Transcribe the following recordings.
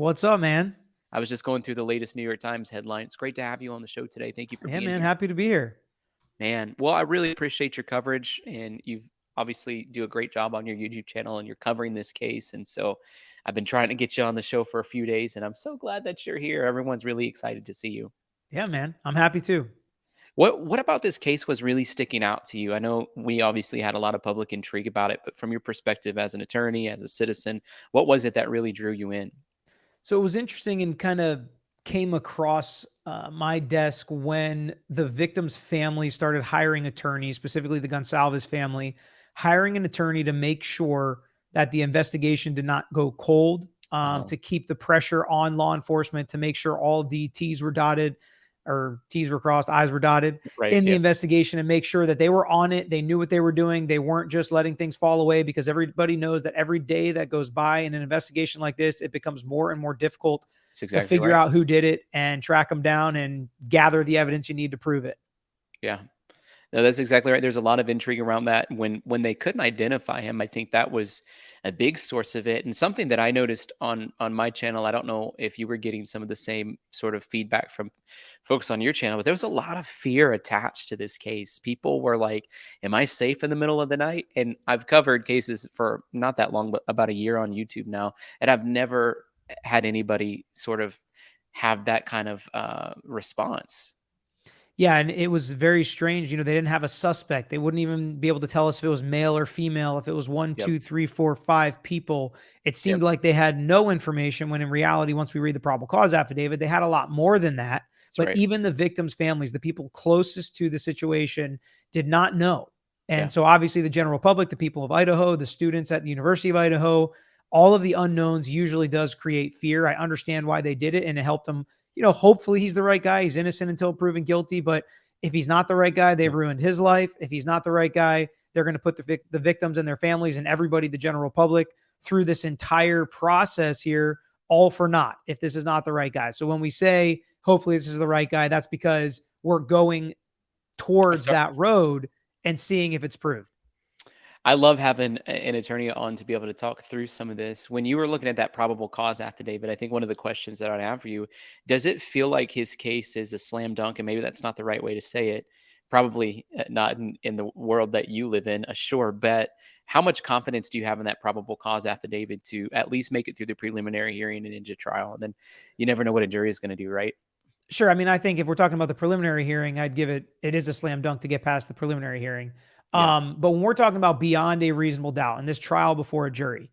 What's up, man? I was just going through the latest New York Times headline. It's great to have you on the show today. Thank you for Yeah, being man. here. Happy to be here. Man, well, I really appreciate your coverage, and you've obviously do a great job on your YouTube channel, and you're covering this case. And so I've been trying to get you on the show for a few days, and I'm so glad that you're here. Everyone's really excited to see you. Yeah, man. I'm happy too. What about this case was really sticking out to you? I know we obviously had a lot of public intrigue about it, but from your perspective as an attorney, as a citizen, what was it that really drew you in? So it was interesting and kind of came across my desk when the victim's family started hiring attorneys, specifically the Gonsalves family, hiring an attorney to make sure that the investigation did not go cold, Uh-huh. to keep the pressure on law enforcement, to make sure all the T's were dotted or T's were crossed, I's were dotted Right. in the Yeah. investigation and make sure that they were on it. They knew what they were doing. They weren't just letting things fall away because everybody knows that every day that goes by in an investigation like this, it becomes more and more difficult That's to exactly figure right. out who did it and track them down and gather the evidence you need to prove it. Yeah. No, that's exactly right. There's a lot of intrigue around that. When they couldn't identify him, I think that was a big source of it. And something that I noticed on my channel, I don't know if you were getting some of the same sort of feedback from folks on your channel, but there was a lot of fear attached to this case. People were like, "Am I safe in the middle of the night?" And I've covered cases for not that long, but about a year on YouTube now, and I've never had anybody sort of have that kind of response. Yeah, and it was very strange. They didn't have a suspect. They wouldn't even be able to tell us if it was male or female, if it was one, Yep. two, three, four, five people. It Yep. seemed like they had no information when in reality, once we read the probable cause affidavit, they had a lot more than that. That's But right. even the victims' families, the people closest to the situation, did not know. And Yeah. so obviously the general public, the people of Idaho, the students at the University of Idaho, all of the unknowns usually does create fear. I understand why they did it and it helped them. Hopefully he's the right guy. He's innocent until proven guilty. But if he's not the right guy, they've Yeah. ruined his life. If he's not the right guy, they're going to put the victims and their families and everybody, the general public, through this entire process here, all for naught if this is not the right guy. So when we say, hopefully this is the right guy, that's because we're going I towards start that road and seeing if it's proved. I love having an attorney on to be able to talk through some of this. When you were looking at that probable cause affidavit, I think one of the questions that I'd have for you, does it feel like his case is a slam dunk? And maybe that's not the right way to say it. Probably not in the world that you live in, a sure bet. How much confidence do you have in that probable cause affidavit to at least make it through the preliminary hearing and into trial? And then you never know what a jury is going to do, right? Sure. I mean, I think if we're talking about the preliminary hearing, I'd give it is a slam dunk to get past the preliminary hearing. Yeah. But when we're talking about beyond a reasonable doubt and this trial before a jury,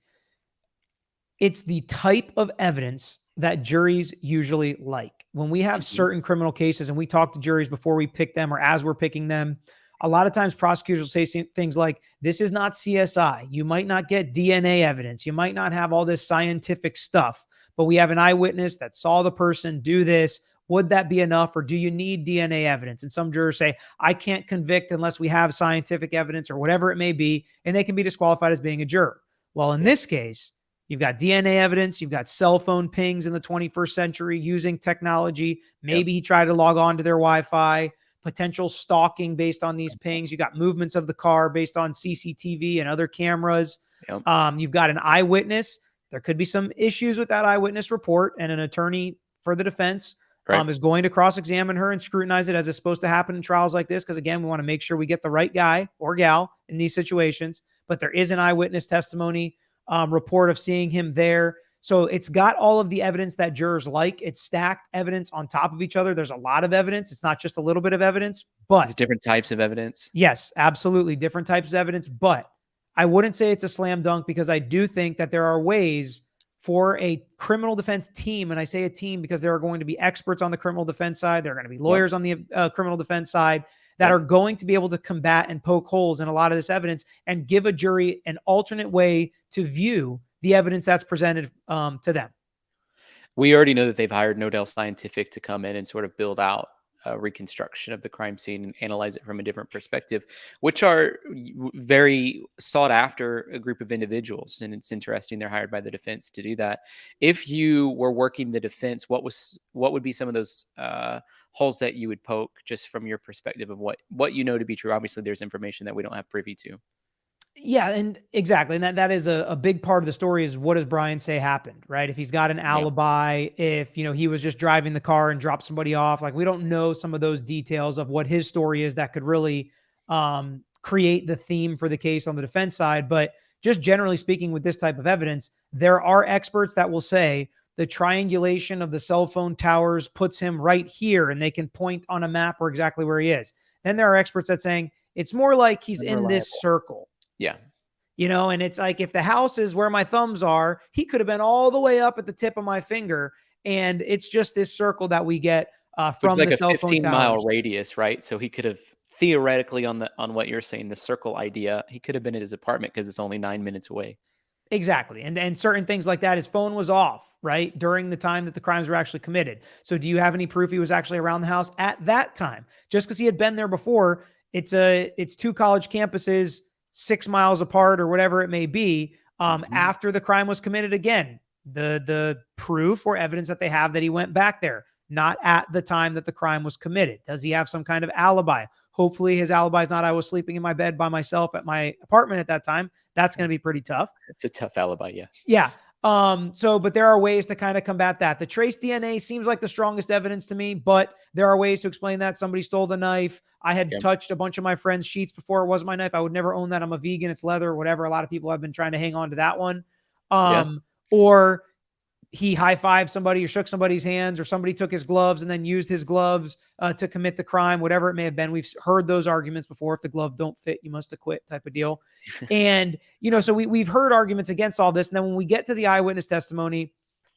it's the type of evidence that juries usually like. When we have Hmm. certain criminal cases and we talk to juries before we pick them or as we're picking them, a lot of times prosecutors will say things like, this is not CSI. You might not get DNA evidence. You might not have all this scientific stuff, but we have an eyewitness that saw the person do this. Would that be enough, or do you need DNA evidence? And some jurors say, I can't convict unless we have scientific evidence or whatever it may be, and they can be disqualified as being a juror. Well, in Yeah. this case, you've got DNA evidence. You've got cell phone pings in the 21st century using technology. Yep. Maybe he tried to log on to their Wi-Fi, potential stalking based on these pings. You got movements of the car based on CCTV and other cameras. Yep. You've got an eyewitness. There could be some issues with that eyewitness report, and an attorney for the defense Right. is going to cross-examine her and scrutinize it as it's supposed to happen in trials like this. Because again, we want to make sure we get the right guy or gal in these situations. But there is an eyewitness testimony report of seeing him there. So it's got all of the evidence that jurors like. It's stacked evidence on top of each other. There's a lot of evidence. It's not just a little bit of evidence, It's but different types of evidence. yes, absolutely different types of evidence. But I wouldn't say it's a slam dunk because I do think that there are ways for a criminal defense team, and I say a team because there are going to be experts on the criminal defense side. There are going to be Yep. lawyers on the criminal defense side that are Yep. going to be able to combat and poke holes in a lot of this evidence and give a jury an alternate way to view the evidence that's presented to them. We already know that they've hired Nodell Scientific to come in and sort of build out a reconstruction of the crime scene and analyze it from a different perspective, which are very sought after a group of individuals. And it's interesting they're hired by the defense to do that. If you were working the defense, what would be some of those holes that you would poke just from your perspective of what you know to be true? Obviously, there's information that we don't have privy to. Yeah, and exactly. And that is a big part of the story is what does Bryan say happened, right? If he's got an Yeah. alibi, if, he was just driving the car and dropped somebody off, like we don't know some of those details of what his story is that could really create the theme for the case on the defense side. But just generally speaking, with this type of evidence, there are experts that will say the triangulation of the cell phone towers puts him right here and they can point on a map or exactly where he is. Then there are experts that saying it's more like he's in this Unreliable. circle. Yeah. And it's like if the house is where my thumbs are, he could have been all the way up at the tip of my finger. And it's just this circle that we get Which is from like the a cell phone 15-mile towers. radius, right? So he could have theoretically on what you're saying, the circle idea, he could have been at his apartment because it's only 9 minutes away. Exactly. And certain things like that, his phone was off, right? During the time that the crimes were actually committed. So do you have any proof he was actually around the house at that time? Just because he had been there before, it's two college campuses 6 miles apart or whatever it may be. Mhm. After the crime was committed again, the proof or evidence that they have that he went back there, not at the time that the crime was committed. Does he have some kind of alibi? Hopefully his alibi is not I was sleeping in my bed by myself at my apartment at that time. That's going to be pretty tough. It's a tough alibi, yeah. Yeah. But there are ways to kind of combat that. The trace DNA seems like the strongest evidence to me, but there are ways to explain that. Somebody stole the knife. I had Yeah. touched a bunch of my friends' sheets before it wasn't my knife. I would never own that. I'm a vegan. It's leather or whatever. A lot of people have been trying to hang on to that one. Yeah. Or he high-fived somebody or shook somebody's hands or somebody took his gloves and then used his gloves to commit the crime, whatever it may have been. We've heard those arguments before. If the glove don't fit, you must acquit type of deal. And, so we've heard arguments against all this. And then when we get to the eyewitness testimony,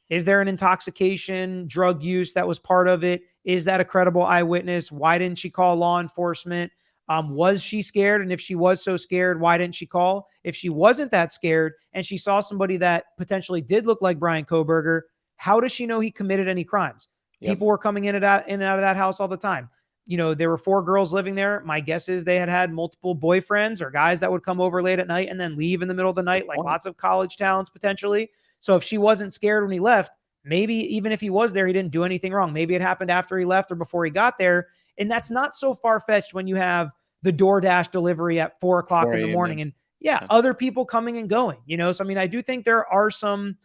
is there an intoxication, drug use that was part of it? Is that a credible eyewitness? Why didn't she call law enforcement? Was she scared? And if she was so scared, why didn't she call? If she wasn't that scared and she saw somebody that potentially did look like Bryan Kohberger, how does she know he committed any crimes? Yep. People were coming in and out of that house all the time. There were 4 girls living there. My guess is they had multiple boyfriends or guys that would come over late at night and then leave in the middle of the Good night, like point. lots of college towns potentially. So if she wasn't scared when he left, maybe even if he was there, he didn't do anything wrong. Maybe it happened after he left or before he got there. And that's not so far-fetched when you have the DoorDash delivery at 4 o'clock in the 4 a.m. morning. And yeah, Yeah. other people coming and going, So, I mean, I do think there are some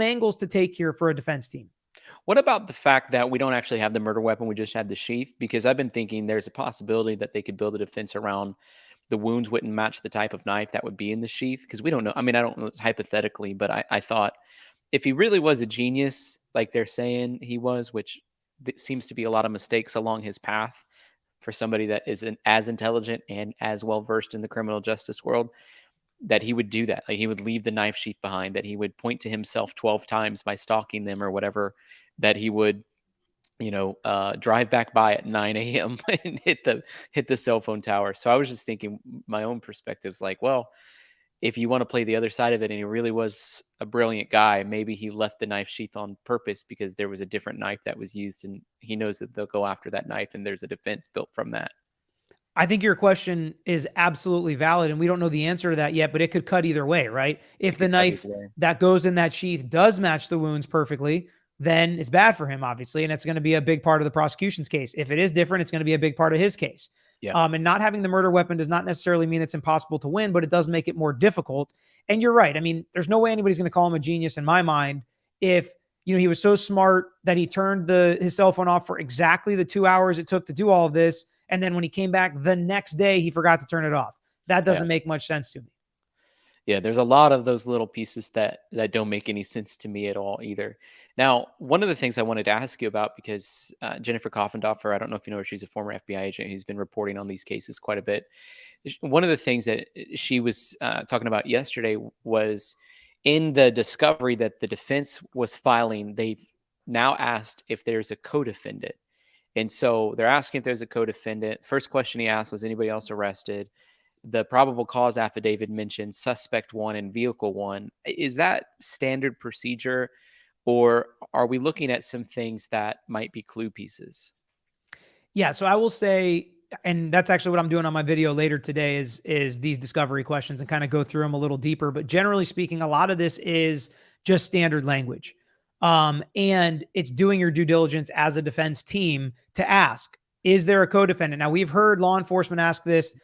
angles to take here for a defense team. What about the fact that we don't actually have the murder weapon, we just have the sheath? Because I've been thinking there's a possibility that they could build a defense around the wounds wouldn't match the type of knife that would be in the sheath. Because we don't know. I mean, I don't know, it's hypothetically, but I thought if he really was a genius, like they're saying he was, which seems to be a lot of mistakes along his path for somebody that isn't as intelligent and as well versed in the criminal justice world, that he would do that. Like he would leave the knife sheath behind, that he would point to himself 12 times by stalking them or whatever, that he would, drive back by at 9 a.m. and hit the cell phone tower. So I was just thinking my own perspectives like, well, if you want to play the other side of it and he really was a brilliant guy, maybe he left the knife sheath on purpose because there was a different knife that was used and he knows that they'll go after that knife and there's a defense built from that. I think your question is absolutely valid, and we don't know the answer to that yet, but it could cut either way, right? It If the could cut either knife way. that goes in that sheath does match the wounds perfectly, then it's bad for him, obviously, and it's going to be a big part of the prosecution's case. If it is different, it's going to be a big part of his case. Yeah. And not having the murder weapon does not necessarily mean it's impossible to win, but it does make it more difficult. And you're right. I mean, there's no way anybody's going to call him a genius in my mind if he was so smart that he turned his cell phone off for exactly the 2 hours it took to do all of this. And then when he came back the next day, he forgot to turn it off. That Yeah. doesn't make much sense to me. Yeah, there's a lot of those little pieces that don't make any sense to me at all either. Now, one of the things I wanted to ask you about because Jennifer Coffendorfer, I don't know if you know her, she's a former FBI agent who's been reporting on these cases quite a bit. One of the things that she was talking about yesterday was in the discovery that the defense was filing. They've now asked if there's a co-defendant, and so they're asking if there's a co-defendant. First question he asked was anybody else arrested. The probable cause affidavit mentions suspect 1 and vehicle 1. Is that standard procedure, or are we looking at some things that might be clue pieces? Yeah, so I will say, and that's actually what I'm doing on my video later today is these discovery questions and kind of go through them a little deeper. But generally speaking, a lot of this is just standard language. And it's doing your due diligence as a defense team to ask, is there a co-defendant? Now, we've heard law enforcement ask this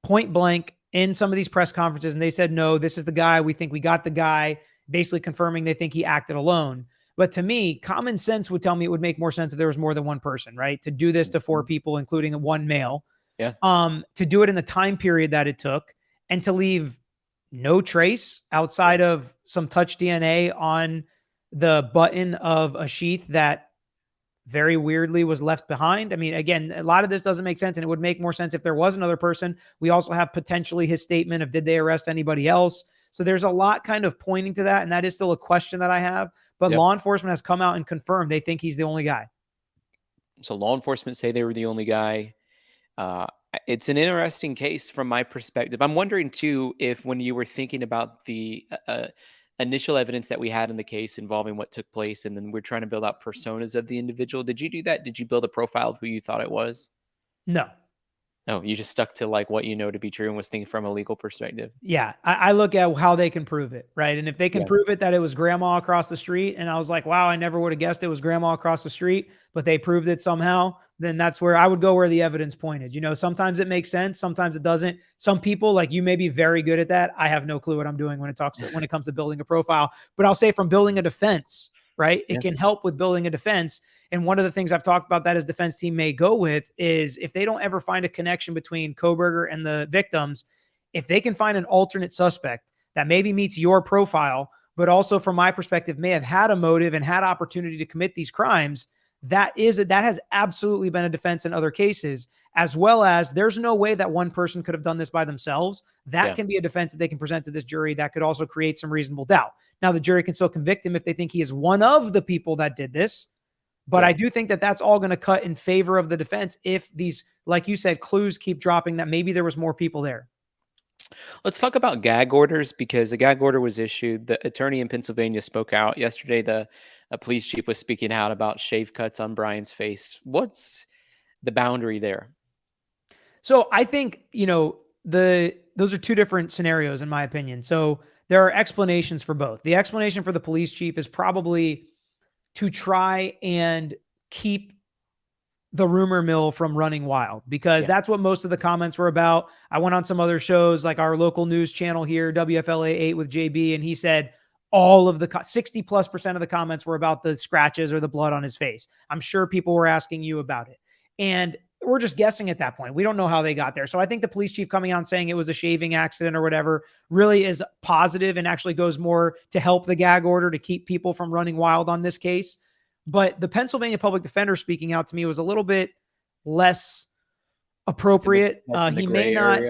point blank in some of these press conferences, and they said, no, this is the guy. We think we got the guy, basically confirming they think he acted alone. But to me, common sense would tell me it would make more sense if there was more than one person, right? To do this to 4 people, including one male, Yeah. to do it in the time period that it took, and to leave no trace outside of some touch DNA on the button of a sheath that very weirdly was left behind. I mean, again, a lot of this doesn't make sense, and it would make more sense if there was another person. We also have potentially his statement of, did they arrest anybody else? So there's a lot kind of pointing to that, and that is still a question that I have. But Yep. law enforcement has come out and confirmed they think he's the only guy. So law enforcement say they were the only guy. Uh, it's an interesting case from my perspective. I'm wondering too if when you were thinking about the initial evidence that we had in the case involving what took place, and then we're trying to build out personas of the individual. Did you do that? Did you build a profile of who you thought it was? No. No, you just stuck to like what you know to be true and was thinking from a legal perspective. Yeah, I look at how they can prove it, right? And if they can Yeah. prove it that it was grandma across the street, and I was like, wow, I never would have guessed it was grandma across the street, but they proved it somehow, then that's where I would go, where the evidence pointed. You know, sometimes it makes sense, sometimes it doesn't. Some people, like you, may be very good at that. I have no clue what I'm doing when it comes to building a profile. But I'll say, from building a defense, right? It Yeah. can help with building a defense. And one of the things I've talked about that his defense team may go with is, if they don't ever find a connection between Kohberger and the victims, if they can find an alternate suspect that maybe meets your profile, but also from my perspective may have had a motive and had opportunity to commit these crimes, that has absolutely been a defense in other cases, as well as there's no way that one person could have done this by themselves. That can be a defense that they can present to this jury that could also create some reasonable doubt. Now, the jury can still convict him if they think he is one of the people that did this. But I do think that that's all going to cut in favor of the defense if these, like you said, clues keep dropping that maybe there was more people there. Let's talk about gag orders, because a gag order was issued. The attorney in Pennsylvania spoke out yesterday. The police chief was speaking out about shave cuts on Bryan's face. What's the boundary there? So I think, those are two different scenarios in my opinion. So there are explanations for both. The explanation for the police chief is probably to try and keep the rumor mill from running wild, because that's what most of the comments were about. I went on some other shows, like our local news channel here, WFLA 8 with JB, and he said all of the 60+% of the comments were about the scratches or the blood on his face. I'm sure people were asking you about it. And we're just guessing at that point. We don't know how they got there. So I think the police chief coming out and saying it was a shaving accident or whatever really is positive and actually goes more to help the gag order to keep people from running wild on this case. But the Pennsylvania public defender speaking out to me was a little bit less appropriate. He may not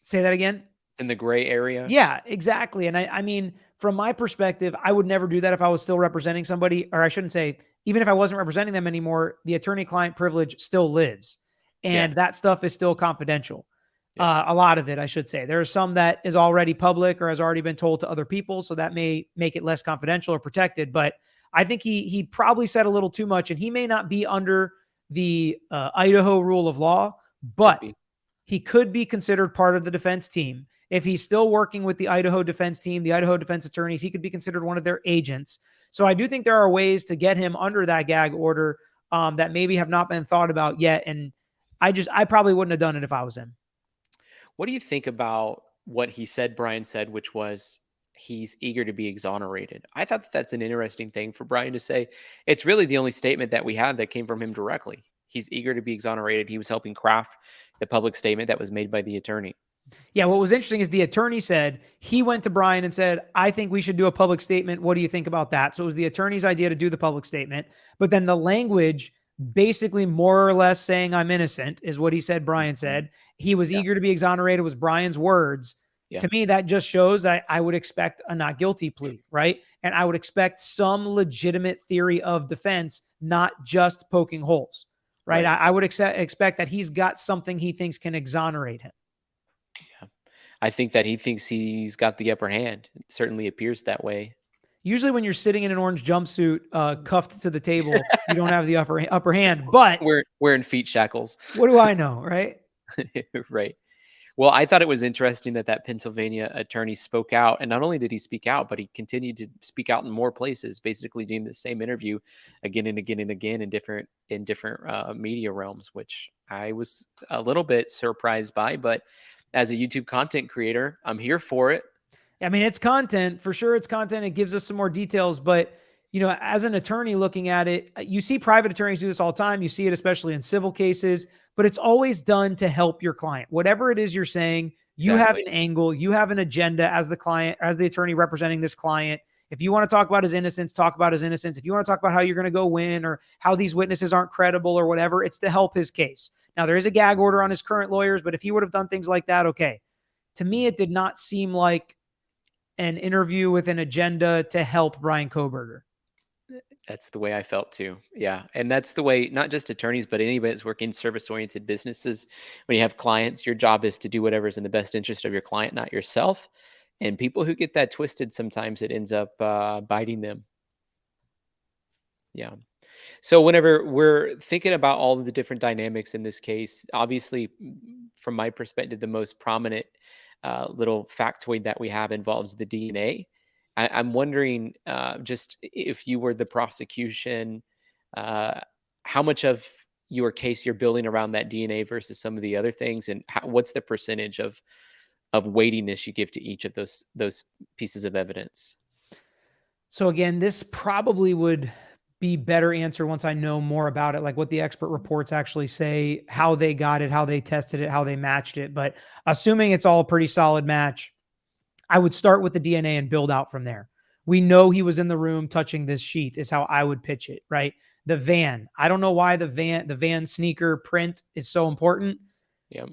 say that again. It's in the gray area. Yeah, exactly. And I mean, from my perspective, I would never do that if I was still representing somebody, or I shouldn't say, even if I wasn't representing them anymore, the attorney-client privilege still lives. And that stuff is still confidential. A lot of it, I should say. There's some that is already public or has already been told to other people, so that may make it less confidential or protected. But I think he probably said a little too much, and he may not be under the Idaho rule of law, but he could be considered part of the defense team. If he's still working with the Idaho defense team, the Idaho defense attorneys, he could be considered one of their agents. So I do think there are ways to get him under that gag order that maybe have not been thought about yet. And I probably wouldn't have done it if I was him. What do you think about what he said, Bryan said, which was he's eager to be exonerated? I thought that's an interesting thing for Bryan to say. It's really the only statement that we have that came from him directly. He's eager to be exonerated. He was helping craft the public statement that was made by the attorney. Yeah, what was interesting is the attorney said he went to Bryan and said, I think we should do a public statement. What do you think about that? So it was the attorney's idea to do the public statement. But then the language basically more or less saying I'm innocent is what he said. Bryan said he was eager to be exonerated, was Bryan's words. To me, that just shows I would expect a not guilty plea, right? And I would expect some legitimate theory of defense, not just poking holes, right? I would expect that he's got something he thinks can exonerate him. Yeah. I think that he thinks he's got the upper hand. It certainly appears that way. Usually when you're sitting in an orange jumpsuit, cuffed to the table, you don't have the upper hand, but We're wearing feet shackles. What do I know, right? Right. Well, I thought it was interesting that Pennsylvania attorney spoke out, and not only did he speak out, but he continued to speak out in more places, basically doing the same interview again and again and again in different media realms, which I was a little bit surprised by. But as a YouTube content creator, I'm here for it. I mean, it's content for sure. It's content. It gives us some more details, but as an attorney looking at it, you see private attorneys do this all the time. You see it especially in civil cases, but it's always done to help your client. Whatever it is you're saying, you have Exactly. an angle, you have an agenda as the client, as the attorney representing this client. If you want to talk about his innocence, talk about his innocence. If you want to talk about how you're going to go win or how these witnesses aren't credible or whatever, it's to help his case. Now, there is a gag order on his current lawyers, but if he would have done things like that, okay. To me, it did not seem like an interview with an agenda to help Bryan Kohberger. That's the way I felt too. Yeah. And that's the way, not just attorneys, but anybody that's working service oriented businesses. When you have clients, your job is to do whatever's in the best interest of your client, not yourself. And people who get that twisted, sometimes it ends up biting them. Yeah. So whenever we're thinking about all of the different dynamics in this case, obviously, from my perspective, the most prominent little factoid that we have involves the DNA. I'm wondering, just if you were the prosecution, uh, how much of your case you're building around that DNA versus some of the other things, and what's the percentage of weightiness you give to each of those pieces of evidence? So again, this probably would be better answered once I know more about it, like what the expert reports actually say, how they got it, how they tested it, how they matched it. But assuming it's all a pretty solid match, I would start with the DNA and build out from there. We know he was in the room touching this sheath is how I would pitch it, right? The van. I don't know why the van sneaker print is so important. Yeah,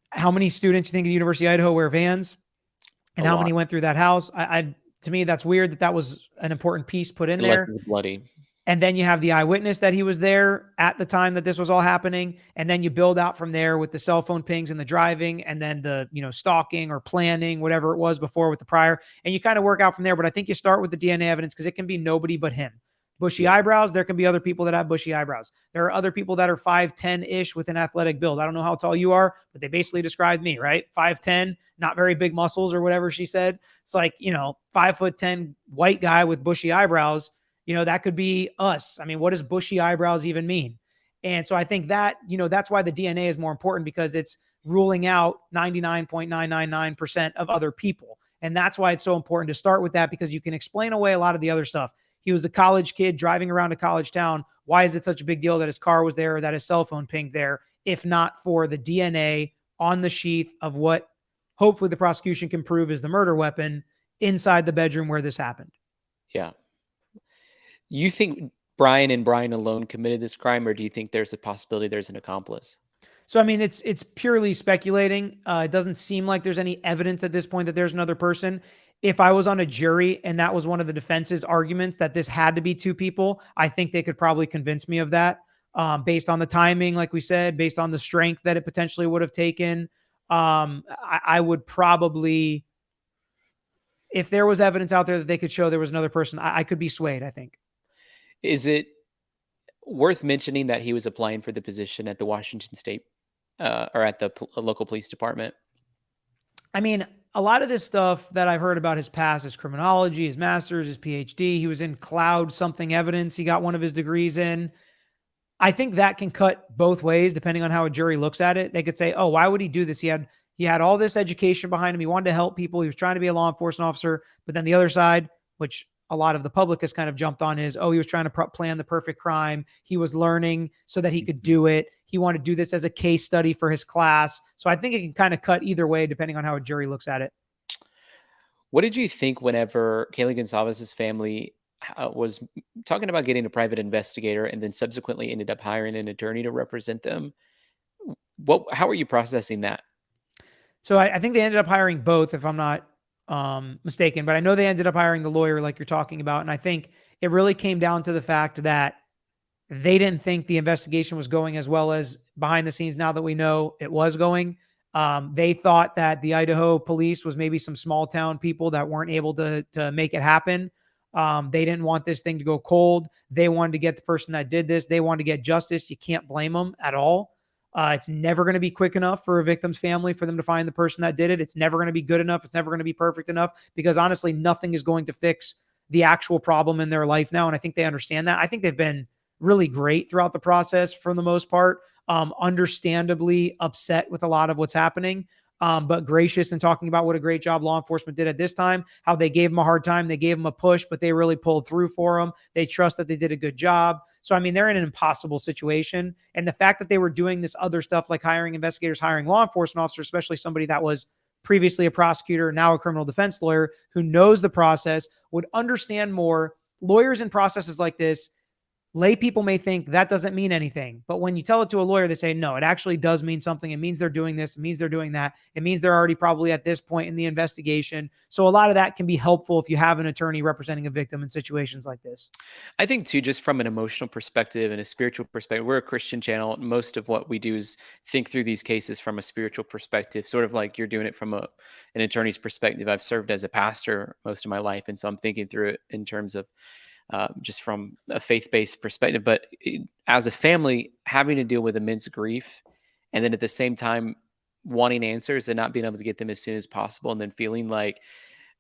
How many students you think at the University of Idaho wear Vans, a and how lot. many went through that house? To me, that's weird that was an important piece put in Unless there. it's bloody. And then you have the eyewitness that he was there at the time that this was all happening. And then you build out from there with the cell phone pings and the driving and then the, stalking or planning, whatever it was before with the prior. And you kind of work out from there. But I think you start with the DNA evidence because it can be nobody but him. Bushy Yeah. eyebrows. There can be other people that have bushy eyebrows. There are other people that are 5'10" with an athletic build. I don't know how tall you are, but they basically described me, right? 5'10", not very big muscles or whatever she said. It's like, 5'10" white guy with bushy eyebrows. That could be us. I mean, what does bushy eyebrows even mean? And so I think that, that's why the DNA is more important because it's ruling out 99.999% of other people. And that's why it's so important to start with that because you can explain away a lot of the other stuff. He was a college kid driving around a college town. Why is it such a big deal that his car was there or that his cell phone pinged there, if not for the DNA on the sheath of what hopefully the prosecution can prove is the murder weapon inside the bedroom where this happened? Yeah. You think Bryan and Bryan alone committed this crime, or do you think there's a possibility there's an accomplice? So, I mean, it's purely speculating. It doesn't seem like there's any evidence at this point that there's another person. If I was on a jury and that was one of the defense's arguments that this had to be two people, I think they could probably convince me of that based on the timing, like we said, based on the strength that it potentially would have taken. I would probably, if there was evidence out there that they could show there was another person, I could be swayed, I think. Is it worth mentioning that he was applying for the position at the Washington State or at the local police department? I mean, a lot of this stuff that I've heard about his past, his criminology, his master's, his PhD, he was in cloud something evidence. He got one of his degrees in. I think that can cut both ways depending on how a jury looks at it. They could say, "Oh, why would he do this? He had all this education behind him. He wanted to help people. He was trying to be a law enforcement officer." But then the other side, which a lot of the public has kind of jumped on, is, "Oh, he was trying to plan the perfect crime. He was learning so that he could do it. He wanted to do this as a case study for his class." So I think it can kind of cut either way depending on how a jury looks at it. What did you think whenever Kayla Gonzalez's family was talking about getting a private investigator and then subsequently ended up hiring an attorney to represent them? How are you processing that? So I think they ended up hiring both, if I'm not mistaken, but I know they ended up hiring the lawyer like you're talking about. And I think it really came down to the fact that they didn't think the investigation was going as well as behind the scenes. Now that we know it was going, they thought that the Idaho police was maybe some small town people that weren't able to make it happen. They didn't want this thing to go cold. They wanted to get the person that did this. They wanted to get justice. You can't blame them at all. It's never going to be quick enough for a victim's family for them to find the person that did it. It's never going to be good enough. It's never going to be perfect enough because honestly, nothing is going to fix the actual problem in their life now. And I think they understand that. I think they've been really great throughout the process for the most part, understandably upset with a lot of what's happening. but gracious in talking about what a great job law enforcement did at this time, how they gave him a hard time. They gave him a push, but they really pulled through for him. They trust that they did a good job. So, I mean, they're in an impossible situation. And the fact that they were doing this other stuff like hiring investigators, hiring law enforcement officers, especially somebody that was previously a prosecutor, now a criminal defense lawyer who knows the process, would understand more. Lawyers in processes like this, lay people may think that doesn't mean anything. But when you tell it to a lawyer, they say, no, it actually does mean something. It means they're doing this. It means they're doing that. It means they're already probably at this point in the investigation. So a lot of that can be helpful if you have an attorney representing a victim in situations like this. I think too, just from an emotional perspective and a spiritual perspective, we're a Christian channel. Most of what we do is think through these cases from a spiritual perspective, sort of like you're doing it from an attorney's perspective. I've served as a pastor most of my life, and so I'm thinking through it in terms of just from a faith-based perspective. But as a family, having to deal with immense grief, and then at the same time wanting answers and not being able to get them as soon as possible, and then feeling like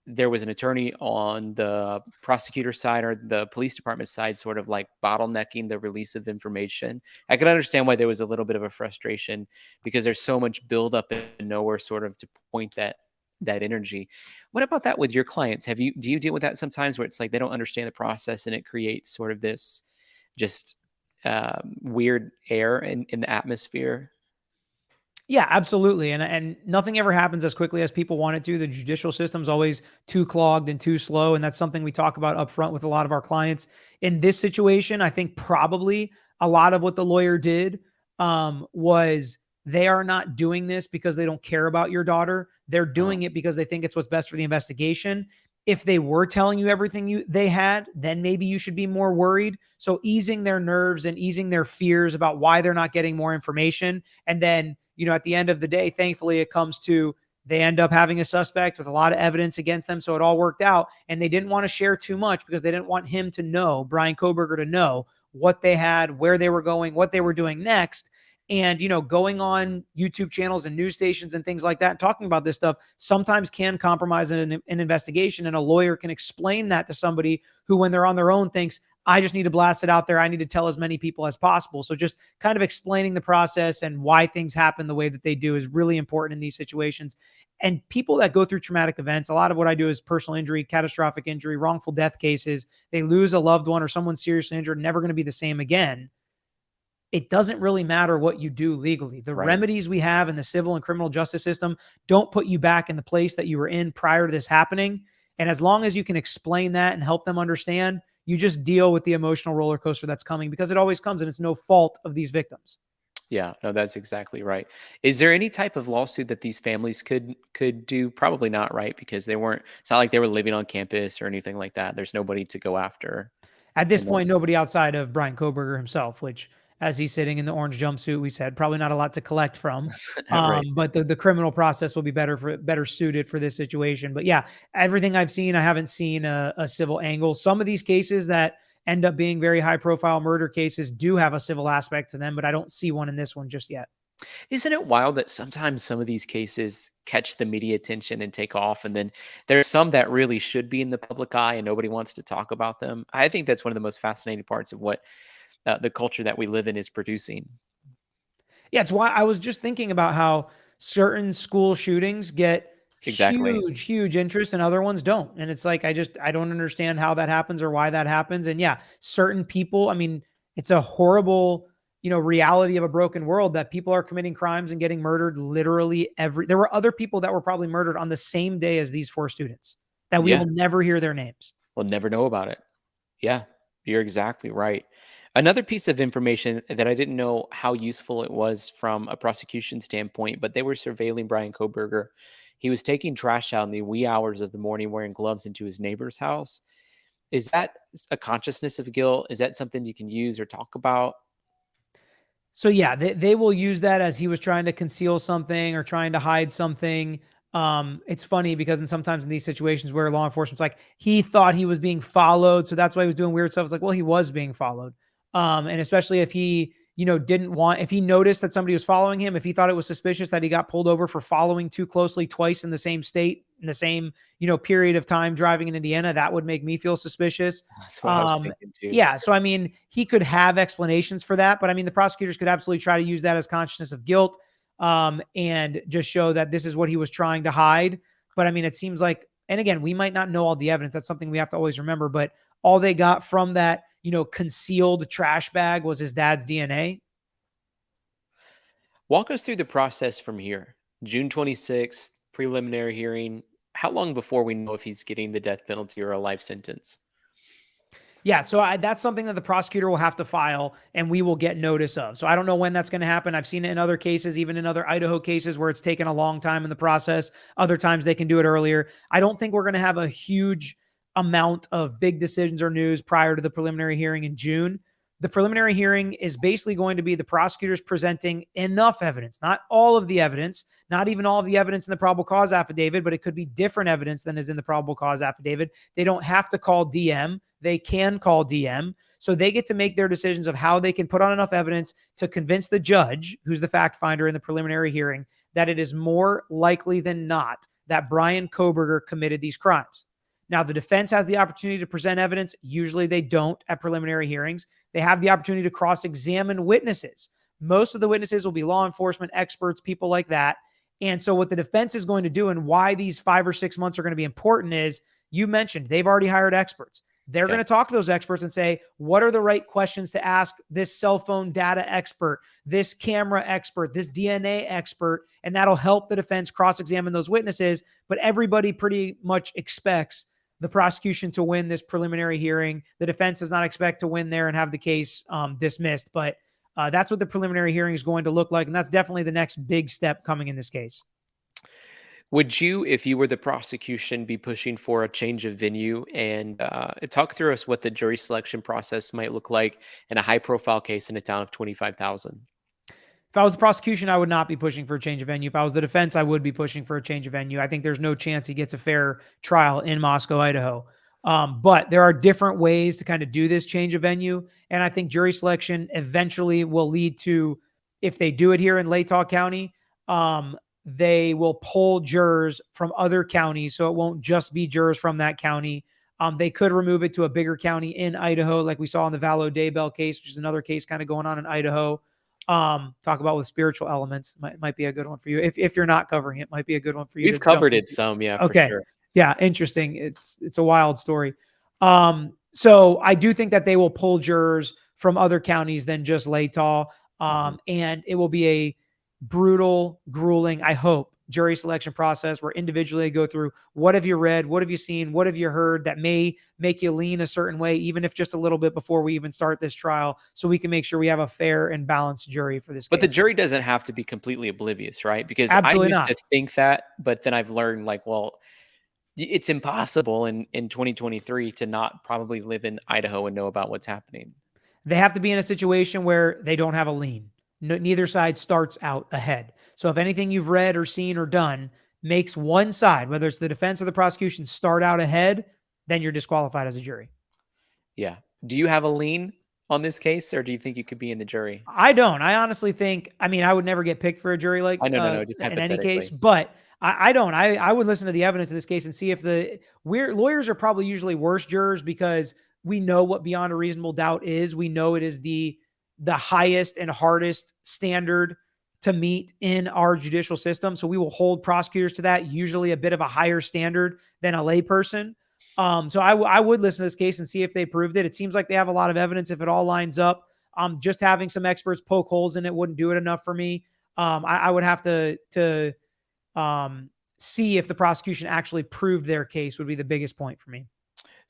there was an attorney on the prosecutor side or the police department side, sort of like bottlenecking the release of information. I can understand why there was a little bit of a frustration because there's so much buildup and nowhere sort of to point that energy. What about that with your clients? Do you deal with that sometimes where it's like they don't understand the process and it creates sort of this just weird air in the atmosphere? Yeah, absolutely. And nothing ever happens as quickly as people want it to. The judicial system's always too clogged and too slow. And that's something we talk about up front with a lot of our clients. In this situation, I think probably a lot of what the lawyer did was they are not doing this because they don't care about your daughter. They're doing it because they think it's what's best for the investigation. If they were telling you everything they had, then maybe you should be more worried. So easing their nerves and easing their fears about why they're not getting more information. And then, at the end of the day, thankfully it comes to, they end up having a suspect with a lot of evidence against them. So it all worked out, and they didn't want to share too much because they didn't want him to know, Bryan Kohberger to know what they had, where they were going, what they were doing next. And, going on YouTube channels and news stations and things like that, and talking about this stuff sometimes can compromise an investigation. And a lawyer can explain that to somebody who, when they're on their own, thinks, I just need to blast it out there. I need to tell as many people as possible. So just kind of explaining the process and why things happen the way that they do is really important in these situations. And people that go through traumatic events, a lot of what I do is personal injury, catastrophic injury, wrongful death cases. They lose a loved one or someone seriously injured, never going to be the same again. It doesn't really matter what you do legally. The remedies we have in the civil and criminal justice system don't put you back in the place that you were in prior to this happening. And as long as you can explain that and help them understand, you just deal with the emotional roller coaster that's coming, because it always comes, and it's no fault of these victims. Yeah, no, that's exactly right. Is there any type of lawsuit that these families could do? Probably not, right? Because it's not like they were living on campus or anything like that. There's nobody to go after. At this point, nobody outside of Bryan Kohberger himself, which, as he's sitting in the orange jumpsuit, we said probably not a lot to collect from. Right. But the criminal process will be better suited for this situation. But yeah, everything I've seen, I haven't seen a civil angle. Some of these cases that end up being very high profile murder cases do have a civil aspect to them, but I don't see one in this one just yet. Isn't it wild that sometimes some of these cases catch the media attention and take off, and then there's some that really should be in the public eye and nobody wants to talk about them? I think that's one of the most fascinating parts of what the culture that we live in is producing. Yeah, it's why I was just thinking about how certain school shootings get Exactly. huge interest and other ones don't. And it's like, I don't understand how that happens or why that happens. And yeah, certain people, I mean, it's a horrible, reality of a broken world that people are committing crimes and getting murdered literally there were other people that were probably murdered on the same day as these 4 students that we Yeah. will never hear their names. We'll never know about it. Yeah, you're exactly right. Another piece of information that I didn't know how useful it was from a prosecution standpoint, but they were surveilling Bryan Kohberger. He was taking trash out in the wee hours of the morning wearing gloves into his neighbor's house. Is that a consciousness of guilt? Is that something you can use or talk about? So yeah, they will use that as he was trying to conceal something or trying to hide something. It's funny because sometimes in these situations where law enforcement's like, he thought he was being followed, so that's why he was doing weird stuff. It's like, well, he was being followed. And especially if he, if he noticed that somebody was following him, if he thought it was suspicious that he got pulled over for following too closely twice in the same state, in the same, period of time driving in Indiana, that would make me feel suspicious. That's what I was thinking too. Yeah. So, I mean, he could have explanations for that, but I mean, the prosecutors could absolutely try to use that as consciousness of guilt. and just show that this is what he was trying to hide. But I mean, it seems like, and again, we might not know all the evidence. That's something we have to always remember. But all they got from that, concealed trash bag was his dad's DNA. Walk us through the process from here. June 26th, preliminary hearing. How long before we know if he's getting the death penalty or a life sentence? Yeah, so that's something that the prosecutor will have to file and we will get notice of. So I don't know when that's going to happen. I've seen it in other cases, even in other Idaho cases where it's taken a long time in the process. Other times they can do it earlier. I don't think we're going to have a huge amount of big decisions or news prior to the preliminary hearing in June. The preliminary hearing is basically going to be the prosecutors presenting enough evidence, not all of the evidence, not even all of the evidence in the probable cause affidavit, but it could be different evidence than is in the probable cause affidavit. They don't have to call DM. They can call DM. So they get to make their decisions of how they can put on enough evidence to convince the judge, who's the fact finder in the preliminary hearing, that it is more likely than not that Bryan Kohberger committed these crimes. Now, the defense has the opportunity to present evidence. Usually they don't at preliminary hearings. They have the opportunity to cross-examine witnesses. Most of the witnesses will be law enforcement experts, people like that. And so what the defense is going to do and why these 5 or 6 months are going to be important is, you mentioned they've already hired experts. They're going to talk to those experts and say, what are the right questions to ask this cell phone data expert, this camera expert, this DNA expert, and that'll help the defense cross-examine those witnesses. But everybody pretty much expects the prosecution to win this preliminary hearing. The defense does not expect to win there and have the case dismissed, but that's what the preliminary hearing is going to look like. And that's definitely the next big step coming in this case. Would you, if you were the prosecution, be pushing for a change of venue? And talk through us what the jury selection process might look like in a high-profile case in a town of 25,000. If I was the prosecution, I would not be pushing for a change of venue. If I was the defense, I would be pushing for a change of venue. I think there's no chance he gets a fair trial in Moscow, Idaho. But there are different ways to kind of do this change of venue. And I think jury selection eventually will lead to, if they do it here in Latah County, they will pull jurors from other counties. So it won't just be jurors from that county. They could remove it to a bigger county in Idaho, like we saw in the Vallow Daybell case, which is another case kind of going on in Idaho. Talk about with spiritual elements might be a good one for you. If you're not covering it, might be a good one for you. We've covered it some, yeah, okay. For sure. Yeah, interesting. It's a wild story. So I do think that they will pull jurors from other counties than just Latah. And it will be a brutal, grueling, I hope, jury selection process where individually they go through, what have you read? What have you seen? What have you heard that may make you lean a certain way, even if just a little bit before we even start this trial, so we can make sure we have a fair and balanced jury for this But case. the jury doesn't have to be completely oblivious, right? Because Absolutely I used not. to think that, but then I've learned, like, well, it's impossible in 2023 to not probably live in Idaho and know about what's happening. They have to be in a situation where they don't have a lean. Neither side starts out ahead. So if anything you've read or seen or done makes one side, whether it's the defense or the prosecution, start out ahead, then you're disqualified as a jury. Yeah. Do you have a lean on this case, or do you think you could be in the jury? I don't. I honestly think, I mean, I would never get picked for a jury like No, just in any hypothetically. case, but I don't. I would listen to the evidence in this case and see if lawyers are probably usually worse jurors because we know what beyond a reasonable doubt is. We know it is the highest and hardest standard to meet in our judicial system. So we will hold prosecutors to that, usually a bit of a higher standard than a layperson. So I would listen to this case and see if they proved it. It seems like they have a lot of evidence. If it all lines up, just having some experts poke holes in it wouldn't do it enough for me. I would have to see if the prosecution actually proved their case would be the biggest point for me.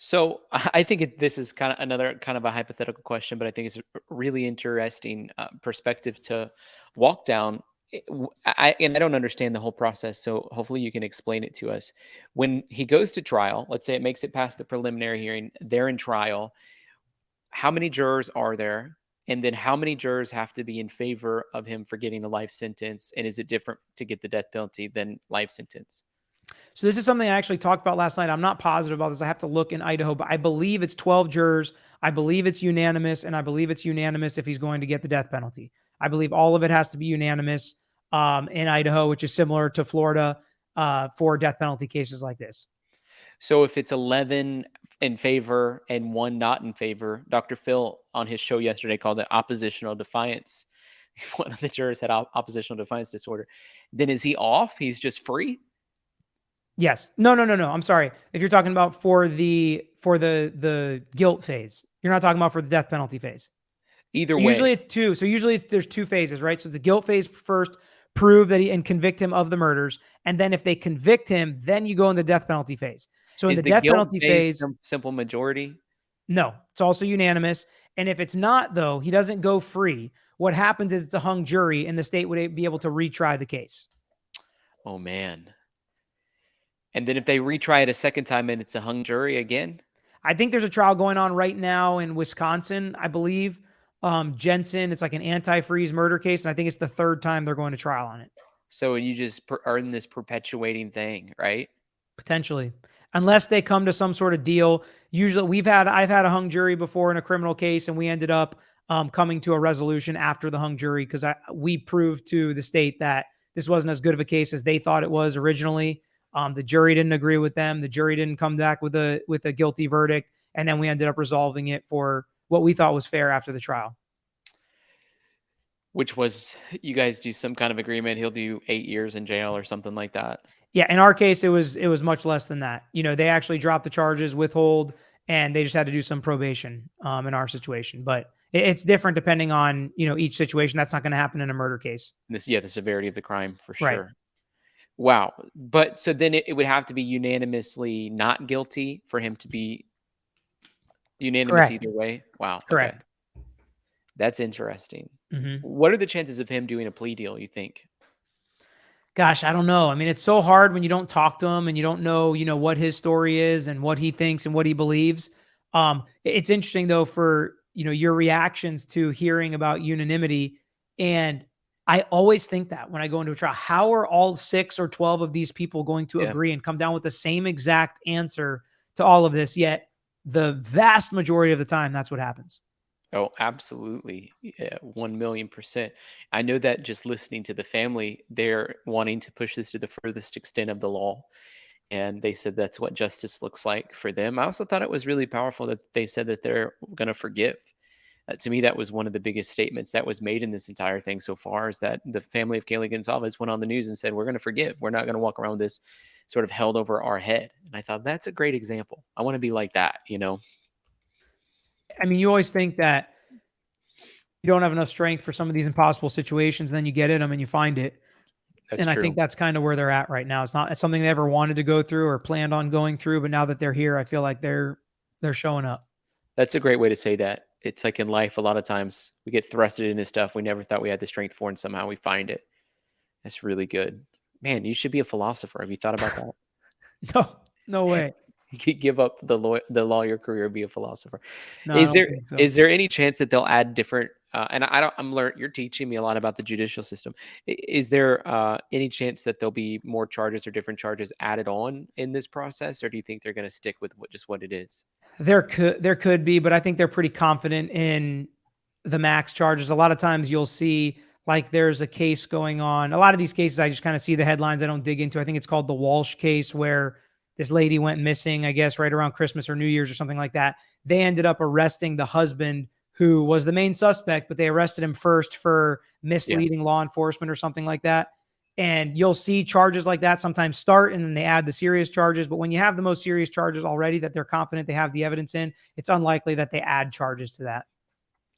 So I think this is kind of another kind of a hypothetical question, but I think it's a really interesting perspective to walk down. And I don't understand the whole process, so hopefully you can explain it to us. When he goes to trial, let's say it makes it past the preliminary hearing, they're in trial. How many jurors are there? And then how many jurors have to be in favor of him for getting the life sentence? And is it different to get the death penalty than life sentence? So this is something I actually talked about last night. I'm not positive about this. I have to look in Idaho, but I believe it's 12 jurors. I believe it's unanimous, and I believe it's unanimous if he's going to get the death penalty. I believe all of it has to be unanimous in Idaho, which is similar to Florida for death penalty cases like this. So if it's 11 in favor and 1 not in favor, Dr. Phil on his show yesterday called it oppositional defiance. if one of the jurors had oppositional defiance disorder, then is he off? He's just free? Yes. No. I'm sorry. If you're talking about for the guilt phase, you're not talking about for the death penalty phase. Either So way. usually it's two. So usually there's two phases, right? So the guilt phase first, prove that and convict him of the murders, and then if they convict him, then you go in the death penalty phase. So in Is the the death guilt penalty phase phase, simple majority? no, it's also unanimous. And if it's not, though, he doesn't go free. What happens is it's a hung jury, and the state would be able to retry the case. Oh, man. And then if they retry it a second time and it's a hung jury again? I think there's a trial going on right now in Wisconsin, I believe. Jensen, it's like an anti-freeze murder case, and I think it's the third time they're going to trial on it. So you just are in this perpetuating thing, right? Potentially, unless they come to some sort of deal. Usually I've had a hung jury before in a criminal case, and we ended up coming to a resolution after the hung jury because we proved to the state that this wasn't as good of a case as they thought it was originally. The jury didn't agree with them. The jury didn't come back with a guilty verdict, and then we ended up resolving it for what we thought was fair after the trial. Which was, you guys do some kind of agreement. He'll do 8 years in jail or something like that. Yeah, in our case, it was much less than that. They actually dropped the charges, withhold, and they just had to do some probation in our situation. But it's different depending on each situation. That's not going to happen in a murder case. The severity of the crime for Right. sure. Wow. But so then it would have to be unanimously not guilty for him to be unanimous Correct. either way. Wow. Correct. Okay. That's interesting. Mm-hmm. What are the chances of him doing a plea deal, you think? Gosh, I don't know. I mean, it's so hard when you don't talk to him and you don't know, what his story is and what he thinks and what he believes. It's interesting though for, your reactions to hearing about unanimity. And I always think that when I go into a trial, how are all 6 or 12 of these people going to agree and come down with the same exact answer to all of this? Yet the vast majority of the time, that's what happens. Oh, absolutely. Yeah, 1,000,000%. I know that just listening to the family, they're wanting to push this to the furthest extent of the law. And they said that's what justice looks like for them. I also thought it was really powerful that they said that they're going to forgive. To me, that was one of the biggest statements that was made in this entire thing so far, is that the family of Kayla Gonzalez went on the news and said, we're going to forgive. We're not going to walk around with this sort of held over our head. And I thought that's a great example. I want to be like that, I mean, you always think that you don't have enough strength for some of these impossible situations, then you get in them and you find it. That's and true. I think that's kind of where they're at right now. It's something they ever wanted to go through or planned on going through, but now that they're here, I feel like they're showing up. That's a great way to say that. It's like in life, a lot of times we get thrusted into stuff we never thought we had the strength for, and somehow we find it. That's really good. Man, you should be a philosopher. Have you thought about that? No way. You could give up the lawyer career, be a philosopher. No, Is there any chance that they'll add different? And you're teaching me a lot about the judicial system. Is there any chance that there'll be more charges or different charges added on in this process, or do you think they're going to stick with what it is? There could be, but I think they're pretty confident in the max charges. A lot of times you'll see like there's a case going on. A lot of these cases, I just kind of see the headlines. I don't dig into. I think it's called the Walsh case, where this lady went missing, I guess, right around Christmas or New Year's or something like that. They ended up arresting the husband, who was the main suspect, but they arrested him first for misleading law enforcement or something like that. And you'll see charges like that sometimes start and then they add the serious charges. But when you have the most serious charges already that they're confident they have the evidence in, it's unlikely that they add charges to that.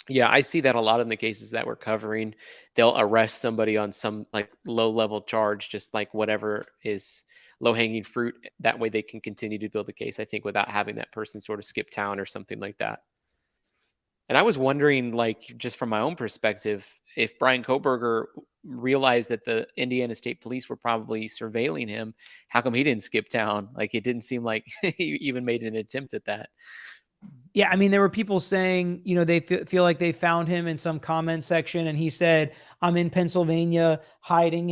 Yeah, I see that a lot in the cases that we're covering. They'll arrest somebody on some like low level charge, just like whatever is low hanging fruit. That way they can continue to build the case, I think, without having that person sort of skip town or something like that. And I was wondering, like, just from my own perspective, if Bryan Kohberger realized that the Indiana State Police were probably surveilling him, how come he didn't skip town? Like, it didn't seem like he even made an attempt at that. Yeah, I mean, there were people saying, they feel like they found him in some comment section, and he said, "I'm in Pennsylvania, hiding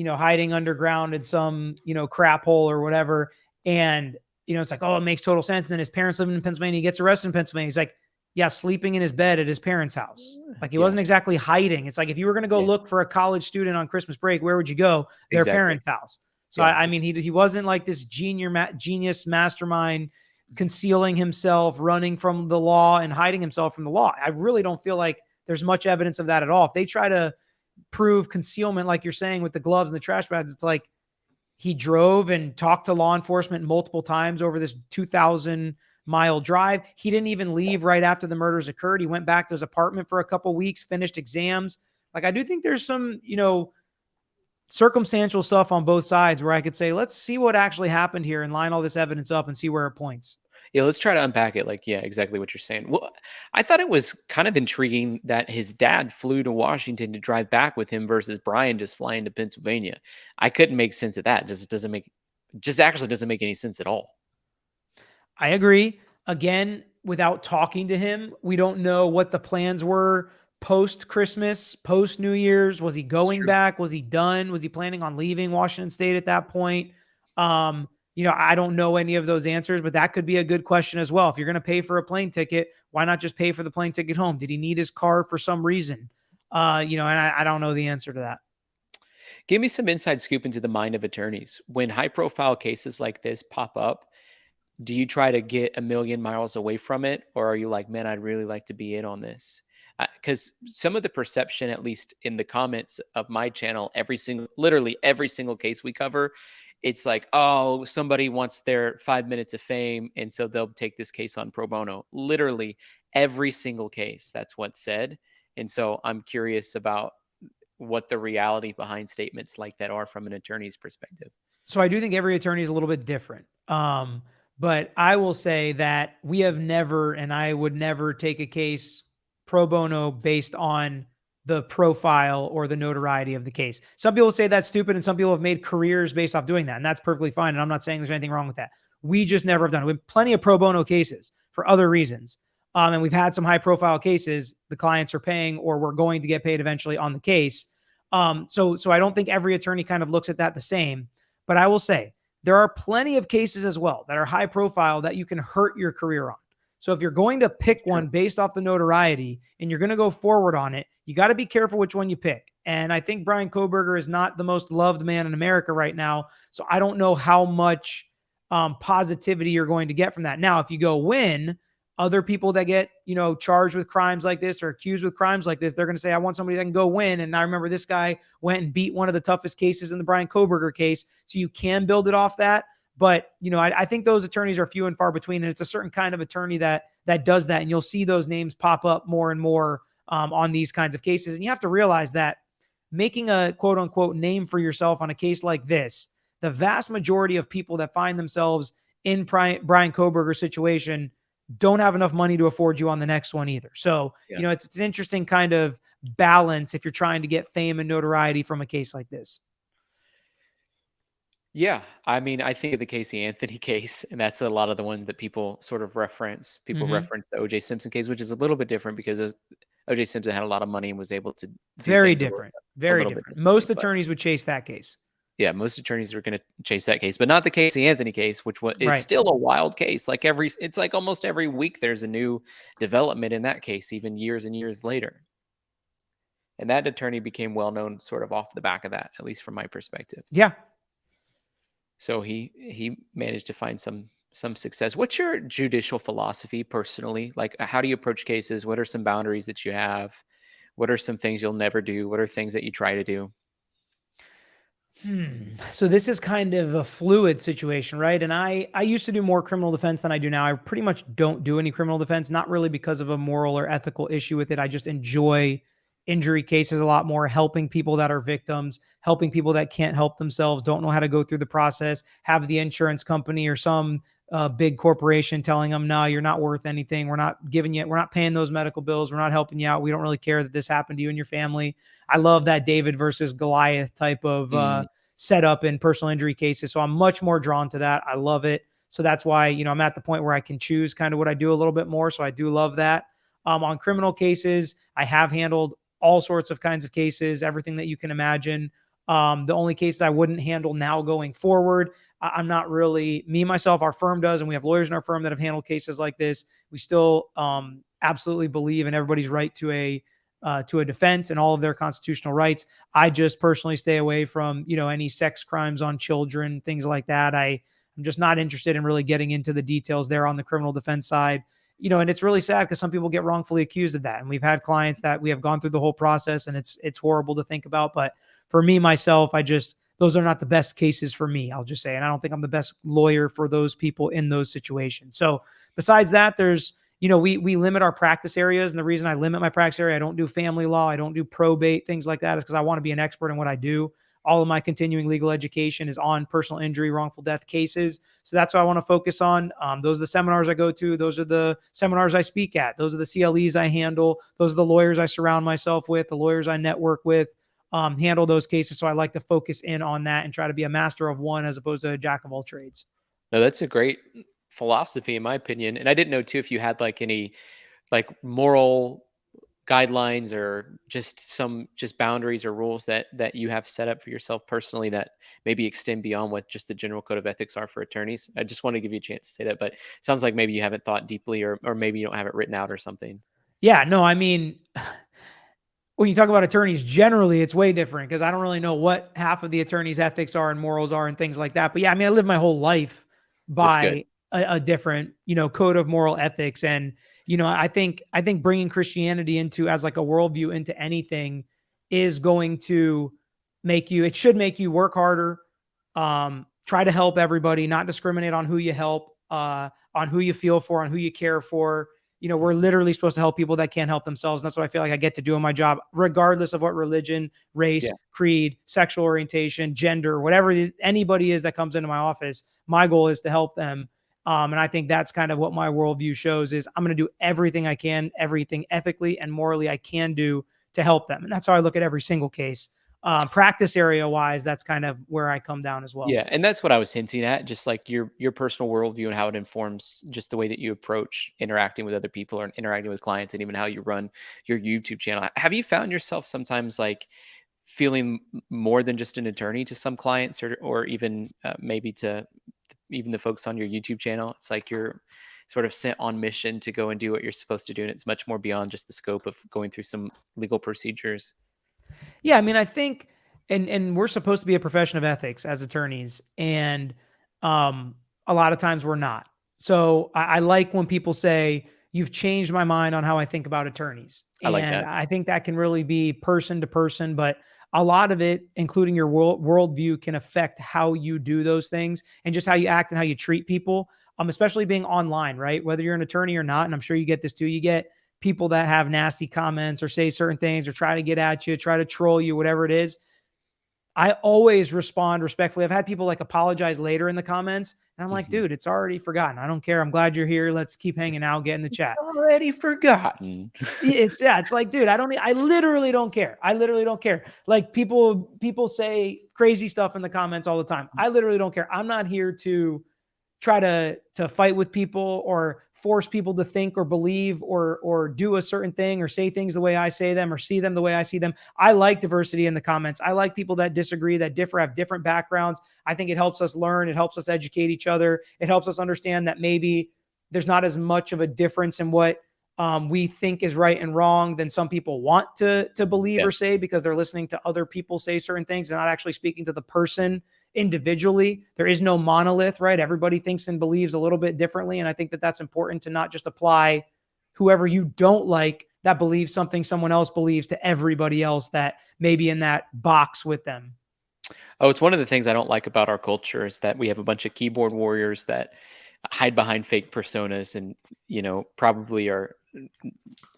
hiding underground in some, crap hole or whatever." And it's like, oh, it makes total sense. And then his parents live in Pennsylvania. He gets arrested in Pennsylvania. He's like, yeah, sleeping in his bed at his parents' house. Like, he wasn't exactly hiding. It's like if you were going to go look for a college student on Christmas break, where would you go? Their parents' house. So I mean, he wasn't like this genius mastermind concealing himself, running from the law and hiding himself from the law. I really don't feel like there's much evidence of that at all. If they try to prove concealment, like you're saying with the gloves and the trash bags, it's like he drove and talked to law enforcement multiple times over this 2,000-mile drive. He didn't even leave right after the murders occurred. He went back to his apartment for a couple weeks, finished exams. Like, I do think there's some, circumstantial stuff on both sides where I could say, let's see what actually happened here and line all this evidence up and see where it points. Yeah, let's try to unpack it. Like, yeah, exactly what you're saying. Well, I thought it was kind of intriguing that his dad flew to Washington to drive back with him versus Bryan just flying to Pennsylvania. I couldn't make sense of that. Doesn't make any sense at all. I agree. Again, without talking to him, we don't know what the plans were post Christmas, post New Year's. Was he going back? Was he done? Was he planning on leaving Washington State at that point? I don't know any of those answers, but that could be a good question as well. If you're going to pay for a plane ticket, why not just pay for the plane ticket home? Did he need his car for some reason? And I don't know the answer to that. Give me some inside scoop into the mind of attorneys. When high profile cases like this pop up, do you try to get a million miles away from it? Or are you like, man, I'd really like to be in on this? Because some of the perception, at least in the comments of my channel, literally every single case we cover, it's like, oh, somebody wants their 5 minutes of fame, and so they'll take this case on pro bono. Literally every single case, that's what's said. And so I'm curious about what the reality behind statements like that are from an attorney's perspective. So I do think every attorney is a little bit different. But I will say that we have never, and I would never take a case pro bono based on the profile or the notoriety of the case. Some people say that's stupid, and some people have made careers based off doing that, and that's perfectly fine. And I'm not saying there's anything wrong with that. We just never have done it. We have plenty of pro bono cases for other reasons. And we've had some high profile cases. The clients are paying, or we're going to get paid eventually on the case. So I don't think every attorney kind of looks at that the same, but I will say there are plenty of cases as well that are high profile that you can hurt your career on. So if you're going to pick one based off the notoriety and you're going to go forward on it, you got to be careful which one you pick. And I think Bryan Kohberger is not the most loved man in America right now. So I don't know how much positivity you're going to get from that. Now, if you go win, other people that get, charged with crimes like this or accused with crimes like this, they're going to say, I want somebody that can go win. And I remember this guy went and beat one of the toughest cases in the Bryan Kohberger case. So you can build it off that. But, I think those attorneys are few and far between, and it's a certain kind of attorney that does that. And you'll see those names pop up more and more on these kinds of cases. And you have to realize that making a quote unquote name for yourself on a case like this, the vast majority of people that find themselves in Bryan Kohberger's situation don't have enough money to afford you on the next one either. So, it's an interesting kind of balance if you're trying to get fame and notoriety from a case like this. Yeah. I mean, I think of the Casey Anthony case, and that's a lot of the ones that people sort of reference. People reference the O.J. Simpson case, which is a little bit different because O.J. Simpson had a lot of money and was able to do very things different. Very different. Most attorneys would chase that case. Yeah, most attorneys are going to chase that case, but not the Casey Anthony case, which is still a wild case. It's like almost every week there's a new development in that case, even years and years later. And that attorney became well known sort of off the back of that, at least from my perspective. Yeah. So he managed to find some success. What's your judicial philosophy personally? Like, how do you approach cases? What are some boundaries that you have? What are some things you'll never do? What are things that you try to do? So this is kind of a fluid situation, right? And I used to do more criminal defense than I do now. I pretty much don't do any criminal defense, not really because of a moral or ethical issue with it. I just enjoy injury cases a lot more, helping people that are victims, helping people that can't help themselves, don't know how to go through the process, have the insurance company or some big corporation telling them, no, you're not worth anything. We're not paying those medical bills. We're not helping you out. We don't really care that this happened to you and your family. I love that David versus Goliath type of setup in personal injury cases. So I'm much more drawn to that. I love it. So that's why, I'm at the point where I can choose kind of what I do a little bit more. So I do love that. On criminal cases, I have handled all sorts of kinds of cases, everything that you can imagine. The only cases I wouldn't handle now going forward, I'm not really, me, myself, our firm does, and we have lawyers in our firm that have handled cases like this. We still absolutely believe in everybody's right to a defense and all of their constitutional rights. I just personally stay away from, any sex crimes on children, things like that. I'm just not interested in really getting into the details there on the criminal defense side. and it's really sad because some people get wrongfully accused of that. And we've had clients that we have gone through the whole process, and it's horrible to think about. But for me, myself, those are not the best cases for me, I'll just say. And I don't think I'm the best lawyer for those people in those situations. So besides that, there's, we limit our practice areas. And the reason I limit my practice area, I don't do family law, I don't do probate, things like that, is because I want to be an expert in what I do. All of my continuing legal education is on personal injury, wrongful death cases. So that's what I want to focus on. Those are the seminars I go to. Those are the seminars I speak at. Those are the CLEs I handle. Those are the lawyers I surround myself with, the lawyers I network with, handle those cases. So I like to focus in on that and try to be a master of one as opposed to a jack of all trades. No, that's a great philosophy, in my opinion. And I didn't know too if you had like any like moral guidelines or just boundaries or rules that you have set up for yourself personally that maybe extend beyond what just the general code of ethics are for attorneys. I just want to give you a chance to say that, but it sounds like maybe you haven't thought deeply, or maybe you don't have it written out or something. Yeah, no, I mean, when you talk about attorneys, generally it's way different because I don't really know what half of the attorney's ethics are and morals are and things like that. But yeah, I mean, I lived my whole life That's good. by a different, code of moral ethics. And, I think bringing Christianity into as like a worldview into anything is going to it should make you work harder, try to help everybody, not discriminate on who you help, on who you feel for, on who you care for. We're literally supposed to help people that can't help themselves. And that's what I feel like I get to do in my job, regardless of what religion, race, Yeah. creed, sexual orientation, gender, whatever anybody is that comes into my office. My goal is to help them. And I think that's kind of what my worldview shows is I'm going to do everything I can, everything ethically and morally I can do to help them. And that's how I look at every single case. Practice area wise, that's kind of where I come down as well. Yeah, and that's what I was hinting at, just like your personal worldview and how it informs just the way that you approach interacting with other people or interacting with clients, and even how you run your YouTube channel. Have you found yourself sometimes like feeling more than just an attorney to some clients, or even maybe to even the folks on your YouTube channel? It's like you're sort of sent on mission to go and do what you're supposed to do, and it's much more beyond just the scope of going through some legal procedures. Yeah, I mean, I think, and we're supposed to be a profession of ethics as attorneys, and a lot of times we're not. So I like when people say, "You've changed my mind on how I think about attorneys," I like and that. I think that can really be person to person, but a lot of it, including your worldview, can affect how you do those things and just how you act and how you treat people. Especially being online, right? Whether you're an attorney or not, and I'm sure you get this too. You get people that have nasty comments or say certain things or try to get at you, try to troll you, whatever it is. I always respond respectfully. I've had people like apologize later in the comments, and I'm like, Mhm. dude, it's already forgotten. I don't care. I'm glad you're here. Let's keep hanging out, get in the chat. Already forgotten. It's like, dude, I literally don't care. I literally don't care. Like people say crazy stuff in the comments all the time. I literally don't care. I'm not here to try to fight with people or force people to think or believe or do a certain thing or say things the way I say them or see them the way I see them. I like diversity in the comments. I like people that disagree, that differ, have different backgrounds. I think it helps us learn. It helps us educate each other. It helps us understand that maybe there's not as much of a difference in what we think is right and wrong than some people want to believe Yeah. or say because they're listening to other people say certain things and not actually speaking to the person individually. There is no monolith, right? Everybody thinks and believes a little bit differently. And I think that that's important to not just apply whoever you don't like that believes something someone else believes to everybody else that may be in that box with them. Oh, it's one of the things I don't like about our culture is that we have a bunch of keyboard warriors that hide behind fake personas and, probably are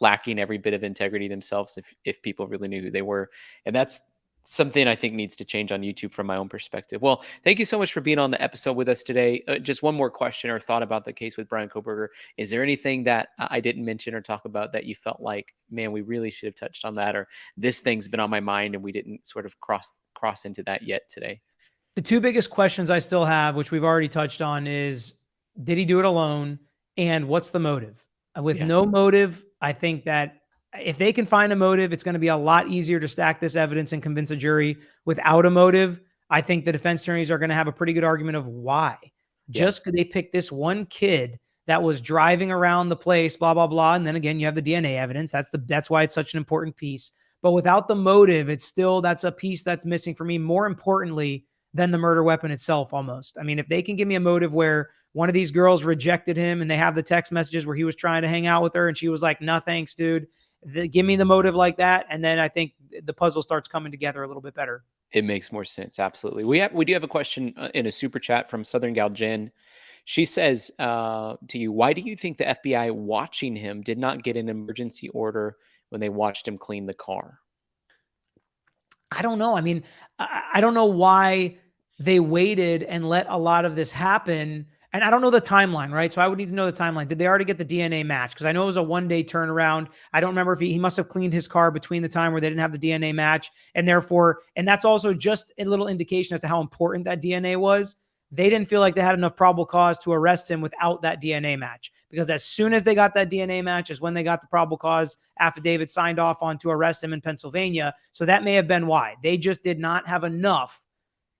lacking every bit of integrity themselves if people really knew who they were. And that's something I think needs to change on YouTube from my own perspective. Well, thank you so much for being on the episode with us today. Just one more question or thought about the case with Bryan Kohberger. Is there anything that I didn't mention or talk about that you felt like, man, we really should have touched on that, or this thing's been on my mind and we didn't sort of cross into that yet today? The two biggest questions I still have, which we've already touched on, is did he do it alone? And what's the motive? With Yeah. no motive, I think that if they can find a motive, it's going to be a lot easier to stack this evidence and convince a jury. Without a motive, I think the defense attorneys are going to have a pretty good argument of why. Yeah. Just because they picked this one kid that was driving around the place, blah, blah, blah. And then again, you have the DNA evidence. That's why it's such an important piece. But without the motive, that's a piece that's missing for me. More importantly, than the murder weapon itself almost. I mean, if they can give me a motive where one of these girls rejected him and they have the text messages where he was trying to hang out with her and she was like, no, thanks, dude. Give me the motive like that. And then I think the puzzle starts coming together a little bit better. It makes more sense. Absolutely. We do have a question in a super chat from Southern Gal Jen. She says to you, why do you think the FBI watching him did not get an emergency order when they watched him clean the car? I don't know. I mean, I don't know why they waited and let a lot of this happen. And I don't know the timeline, right? So I would need to know the timeline. Did they already get the DNA match? Because I know it was a 1-day turnaround. I don't remember if he must have cleaned his car between the time where they didn't have the DNA match. And therefore, and that's also just a little indication as to how important that DNA was. They didn't feel like they had enough probable cause to arrest him without that DNA match. Because as soon as they got that DNA match is when they got the probable cause affidavit signed off on to arrest him in Pennsylvania. So that may have been why. They just did not have enough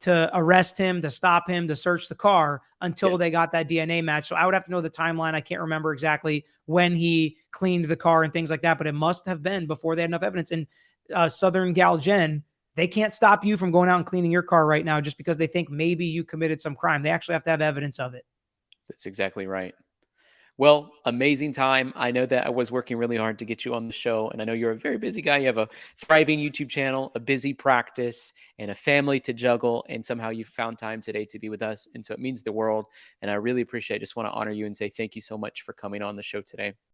to arrest him, to stop him, to search the car until they got that DNA match. So I would have to know the timeline. I can't remember exactly when he cleaned the car and things like that, but it must have been before they had enough evidence. And Southern Gal Jen, they can't stop you from going out and cleaning your car right now just because they think maybe you committed some crime. They actually have to have evidence of it. That's exactly right. Well, amazing time. I know that I was working really hard to get you on the show, and I know you're a very busy guy. You have a thriving YouTube channel, a busy practice, and a family to juggle, and somehow you found time today to be with us, and so it means the world, and I really appreciate it. I just want to honor you and say thank you so much for coming on the show today.